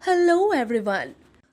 Hello everyone.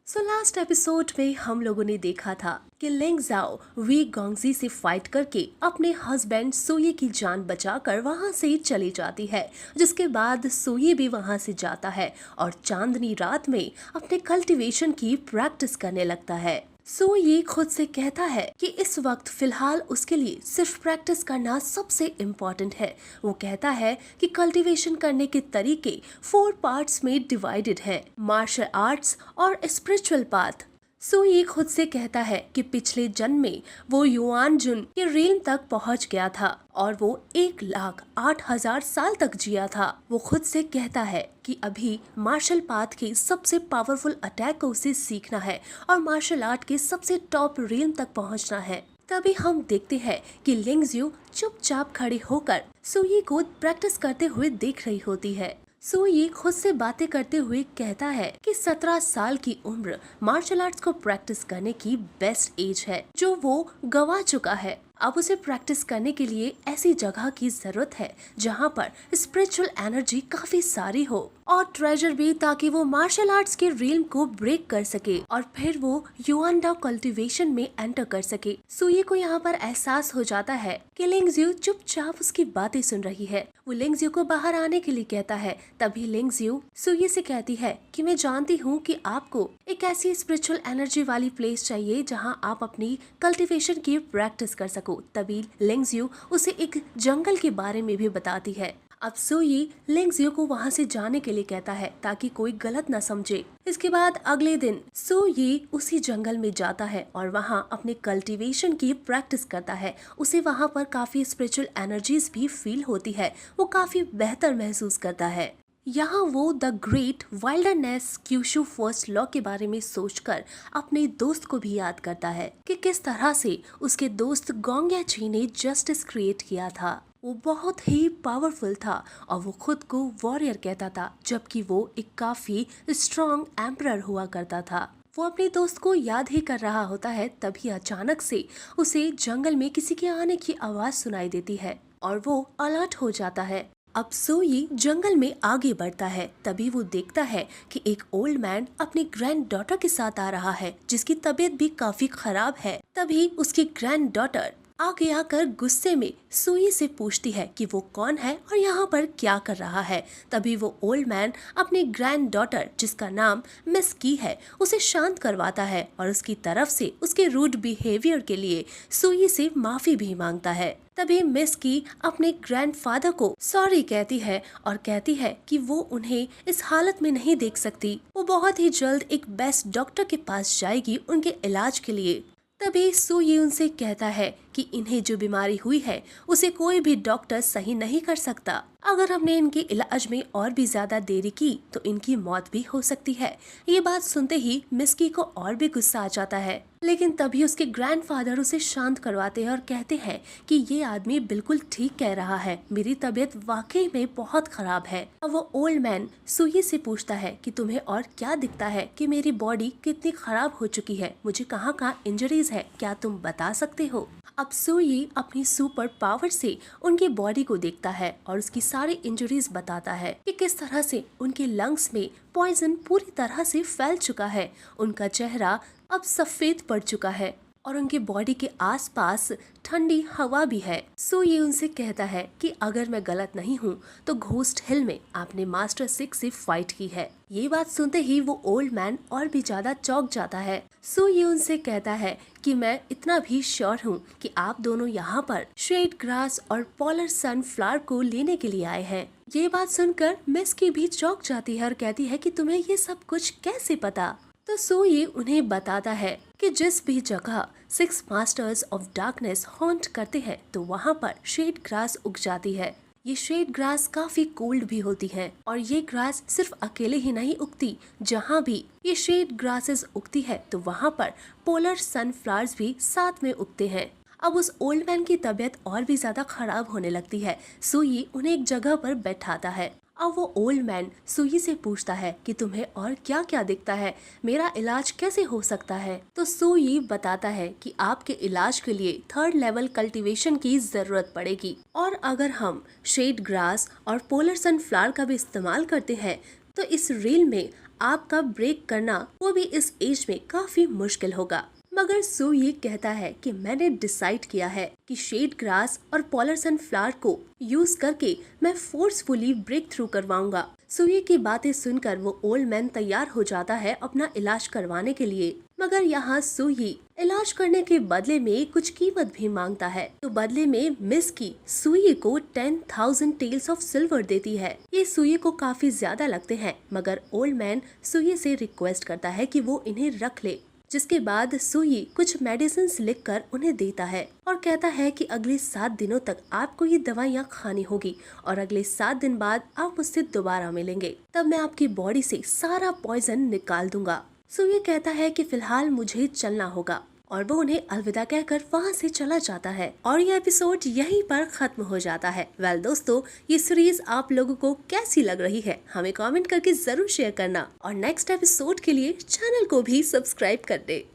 So last episode में हम लोगों ने देखा था कि लिंग जाओ वी गोंगजी से फाइट करके अपने हस्बैंड सोये की जान बचाकर वहां से चली जाती है, जिसके बाद सोये भी वहां से जाता है और चांदनी रात में अपने कल्टीवेशन की प्रैक्टिस करने लगता है। सो ये खुद से कहता है कि इस वक्त फिलहाल उसके लिए सिर्फ प्रैक्टिस करना सबसे इम्पोर्टेंट है। वो कहता है कि कल्टीवेशन करने के तरीके 4 पार्ट्स में डिवाइडेड हैं, मार्शल आर्ट्स और स्पिरिचुअल पाथ। सो ये खुद से कहता है कि पिछले जन्म में वो युआन जुन के रेल तक पहुंच गया था और वो 1,08,000 साल तक जिया था। वो खुद से कहता है कि अभी मार्शल पाथ के सबसे पावरफुल अटैक को उसे सीखना है और मार्शल आर्ट के सबसे टॉप रेल तक पहुंचना है। तभी हम देखते हैं कि लिंगजियो चुपचाप खड़े होकर सुई को प्रैक्टिस करते हुए देख रही होती है। सुई खुद से बातें करते हुए कहता है कि 17 साल की उम्र मार्शल आर्ट्स को प्रैक्टिस करने की बेस्ट एज है जो वो गवा चुका है। अब उसे प्रैक्टिस करने के लिए ऐसी जगह की जरूरत है जहाँ पर स्पिरिचुअल एनर्जी काफी सारी हो और ट्रेजर भी, ताकि वो मार्शल आर्ट्स के रिल्म को ब्रेक कर सके और फिर वो युआनडाओ कल्टीवेशन में एंटर कर सके। सुई को यहाँ पर एहसास हो जाता है कि लिंगजियो चुपचाप उसकी बातें सुन रही है। वो लिंगजियो को बाहर आने के लिए कहता है। तभी लिंगजियो सुई से कहती है कि मैं जानती हूँ कि आपको एक ऐसी स्पिरिचुअल एनर्जी वाली प्लेस चाहिए जहाँ आप अपनी कल्टीवेशन की प्रैक्टिस कर सको। तभी लिंगजियो उसे एक जंगल के बारे में भी बताती है। अब सुई लिंगजियो को वहां से जाने के लिए कहता है ताकि कोई गलत न समझे। इसके बाद अगले दिन सुई उसी जंगल में जाता है और वहां अपने कल्टीवेशन की प्रैक्टिस करता है। उसे वहां पर काफी स्पिरिचुअल एनर्जीज भी फील होती है। वो काफी बेहतर महसूस करता है। यहाँ वो the great wilderness Kyushu first law के बारे में सोचकर अपने दोस्त को भी याद करता है कि किस तरह से उसके दोस्त गोंगयाची ने जस्टिस क्रिएट किया था। वो बहुत ही पावरफुल था और वो खुद को वॉरियर कहता था, जबकि वो एक काफी स्ट्रॉन्ग एम्परर हुआ करता था। वो अपने दोस्त को याद ही कर रहा होता है, तभी अचानक से उसे जंगल में किसी के आने की आवाज सुनाई देती है और वो अलर्ट हो जाता है। अब सुई जंगल में आगे बढ़ता है। तभी वो देखता है कि एक ओल्ड मैन अपनी ग्रैंड डॉटर के साथ आ रहा है, जिसकी तबीयत भी काफी खराब है। तभी उसकी ग्रैंड डॉटर आगे आकर गुस्से में सुई से पूछती है कि वो कौन है और यहाँ पर क्या कर रहा है। तभी वो ओल्ड मैन अपनी ग्रैंड डॉटर, जिसका नाम मिस की है, उसे शांत करवाता है और उसकी तरफ से उसके रूड बिहेवियर के लिए सुई से माफी भी मांगता है। तभी मिस की अपने ग्रैंडफादर को सॉरी कहती है और कहती है कि वो उन्हें इस हालत में नहीं देख सकती। वो बहुत ही जल्द एक बेस्ट डॉक्टर के पास जाएगी उनके इलाज के लिए। तभी सुई उनसे कहता है कि इन्हें जो बीमारी हुई है उसे कोई भी डॉक्टर सही नहीं कर सकता। अगर हमने इनके इलाज में और भी ज्यादा देरी की तो इनकी मौत भी हो सकती है। ये बात सुनते ही मिस्की को और भी गुस्सा आ जाता है, लेकिन तभी उसके ग्रैंडफादर उसे शांत करवाते हैं और कहते हैं कि ये आदमी बिल्कुल ठीक कह रहा है, मेरी तबीयत वाकई में बहुत खराब है। अब वो ओल्ड मैन सुई से पूछता है कि तुम्हें और क्या दिखता है कि मेरी बॉडी कितनी खराब हो चुकी है, मुझे कहाँ कहाँ इंजरीज है, क्या तुम बता सकते हो। अब सुई अपनी सुपर पावर से उनकी बॉडी को देखता है और उसकी सारी इंजरीज बताता है कि किस तरह से उनके लंग्स में पॉइजन पूरी तरह से फैल चुका है। उनका चेहरा अब सफेद पड़ चुका है और उनके बॉडी के आसपास ठंडी हवा भी है। सुई उनसे कहता है कि अगर मैं गलत नहीं हूँ तो घोस्ट हिल में आपने मास्टर 6 से फाइट की है। ये बात सुनते ही वो ओल्ड मैन और भी ज्यादा चौंक जाता है। सुई उनसे कहता है कि मैं इतना भी श्योर हूँ कि आप दोनों यहाँ पर शेड ग्रास और पोलर सनफ्लावर को लेने के लिए आए हैं। ये बात सुनकर मिस की भी चौंक जाती है और कहती है कि तुम्हें ये सब कुछ कैसे पता। तो सुई उन्हें बताता है कि जिस भी जगह 6 मास्टर्स ऑफ डार्कनेस हॉन्ट करते हैं तो वहाँ पर शेड ग्रास उग जाती है। ये शेड ग्रास काफी कोल्ड भी होती है और ये ग्रास सिर्फ अकेले ही नहीं उगती, जहाँ भी ये शेड ग्रासेस उगती है तो वहाँ पर पोलर सनफ्लावर्स भी साथ में उगते हैं। अब उस ओल्ड मैन की तबीयत और भी ज्यादा खराब होने लगती है। सुई उन्हें एक जगह पर बैठाता है। अब वो ओल्ड मैन सुई से पूछता है कि तुम्हें और क्या क्या दिखता है, मेरा इलाज कैसे हो सकता है। तो सुई बताता है कि आपके इलाज के लिए 3rd लेवल कल्टीवेशन की जरूरत पड़ेगी और अगर हम शेड ग्रास और पोलर सनफ्लावर का भी इस्तेमाल करते हैं तो इस रील में आपका ब्रेक करना वो भी इस एज में काफी मुश्किल होगा। मगर सू ये कहता है कि मैंने डिसाइड किया है कि शेड ग्रास और पॉलर सनफ्लावर को यूज करके मैं फोर्सफुली ब्रेक थ्रू करवाऊंगा। सुई की बातें सुनकर वो ओल्ड मैन तैयार हो जाता है अपना इलाज करवाने के लिए। मगर यहाँ सुई इलाज करने के बदले में कुछ कीमत भी मांगता है, तो बदले में मिस की सुई को 10,000 टेल्स ऑफ सिल्वर देती है। ये सुई को काफी ज्यादा लगते हैं, मगर ओल्ड मैन सुई से रिक्वेस्ट करता है कि वो इन्हें रख ले। जिसके बाद सुई कुछ मेडिसिन लिखकर उन्हें देता है और कहता है कि अगले 7 दिनों तक आपको ये दवाइयाँ खानी होगी और अगले 7 दिन बाद आप मुझसे दोबारा मिलेंगे, तब मैं आपकी बॉडी से सारा पॉइजन निकाल दूंगा। सुई कहता है कि फिलहाल मुझे चलना होगा और वो उन्हें अलविदा कहकर वहाँ से चला जाता है और ये एपिसोड यहीं पर खत्म हो जाता है। वेल दोस्तों, ये सीरीज आप लोगों को कैसी लग रही है हमें कमेंट करके जरूर शेयर करना और नेक्स्ट एपिसोड के लिए चैनल को भी सब्सक्राइब कर दे।